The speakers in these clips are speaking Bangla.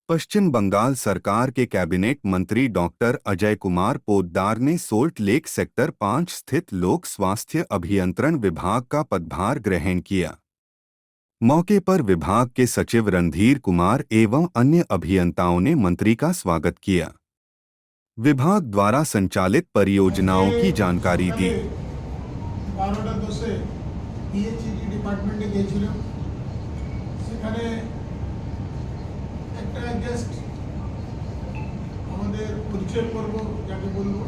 पश्चिम बंगाल सरकार के कैबिनेट मंत्री डॉक्टर अजय कुमार पोद्दार ने सोल्ट लेक सेक्टर 5 स्थित लोक स्वास्थ्य अभियंत्रण विभाग का पदभार ग्रहण किया। मौके पर विभाग के सचिव रणधीर कुमार एवं अन्य अभियंताओं ने मंत्री का स्वागत किया। विभाग द्वारा संचालित परियोजनाओं की जानकारी दी। 12:10 পিএইচইডি ডিপার্টমেন্টে গিয়েছিলাম। সেখানে একটা জাস্ট আমাদের পরিচয় পর্ব যাকে বলবো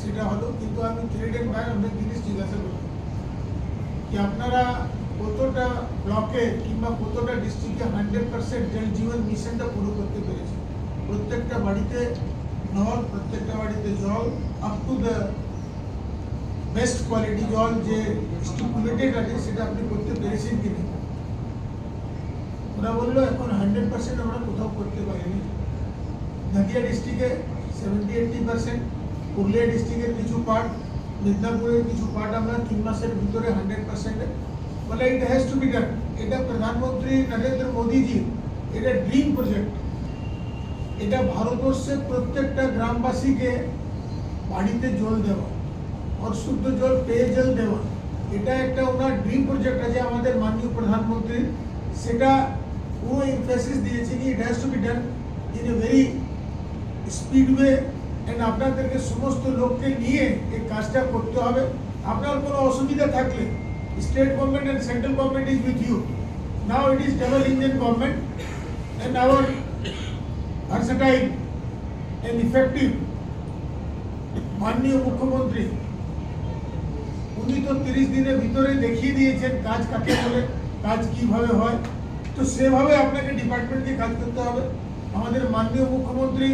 সেটা হলো, কিন্তু আমি থ্রেডের বাইরে অনেক জিনিস জিজ্ঞাসা করলাম কি আপনারা কতটা ব্লকে কিংবা কতটা ডিস্ট্রিক্টে 100% জল জীবন মিশনটা পুরো করতে পেরেছে। প্রত্যেকটা বাড়িতে নল, প্রত্যেকটা বাড়িতে জল, up to the best quality জল যে স্টিপুলেটেড আছে সেটা আপনি করতে পেরেছেন কিনা। ওরা বললো এখন 100% আমরা কোথাও করতে পারিনি। নদিয়া ডিস্ট্রিক্টে 70-80%, পুরুলিয়া ডিস্ট্রিক্টের কিছু পার্ট, মিদনাপুরের কিছু পার্ট আমরা 3 মাসের ভিতরে 100% বলে ইট হ্যাজ টু বি ডান। এটা প্রধানমন্ত্রী নরেন্দ্র মোদীজি এটা ড্রিম প্রজেক্ট। এটা ভারতবর্ষের প্রত্যেকটা গ্রামবাসীকে বাড়িতে জল দেওয়া और शुद्ध जल पेयजल देवा, এটা একটা ওনার ড্রিম প্রজেক্ট আছে আমাদের মাননীয় প্রধানমন্ত্রী। সেটা ও এমফেসিস দিয়েছে কি it has to be done in a very speed way and আপনাদেরকে সমস্ত লোককে নিয়ে এই কাজটা করতে হবে। আপনার কোনো অসুবিধা থাকলে state government and central government is with you. Now it is double engine government and our versatile and effective মাননীয় মুখ্যমন্ত্রী উনি তো 30 দিনের ভিতরে দেখিয়ে দিয়েছেন কাজ কাকে বলে, কাজ কিভাবে হয়। তো সেভাবে আপনাকে ডিপার্টমেন্টকে কাজ করতে হবে। আমাদের মাননীয় মুখ্যমন্ত্রী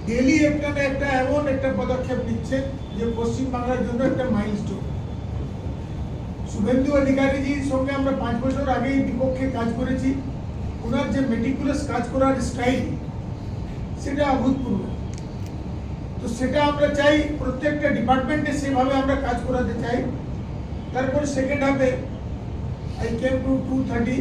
ডেলি একটা না একটা এমন একটা পদক্ষেপ নিচ্ছেন যে পশ্চিমবাংলার জন্য একটা মাইলস্টোন। শুভেন্দু অধিকারীজির সঙ্গে আমরা 5 বছর আগেই বিপক্ষে কাজ করেছি। ওনার যে মেটিকুলাস কাজ করার স্টাইল সেটা অভূতপূর্ব। তো সেটা আমরা চাই প্রত্যেকটা ডিপার্টমেন্টে সেভাবে আমরা কাজ করাতে চাই। তারপর সেকেন্ড হাফে আই কেম টু 2:30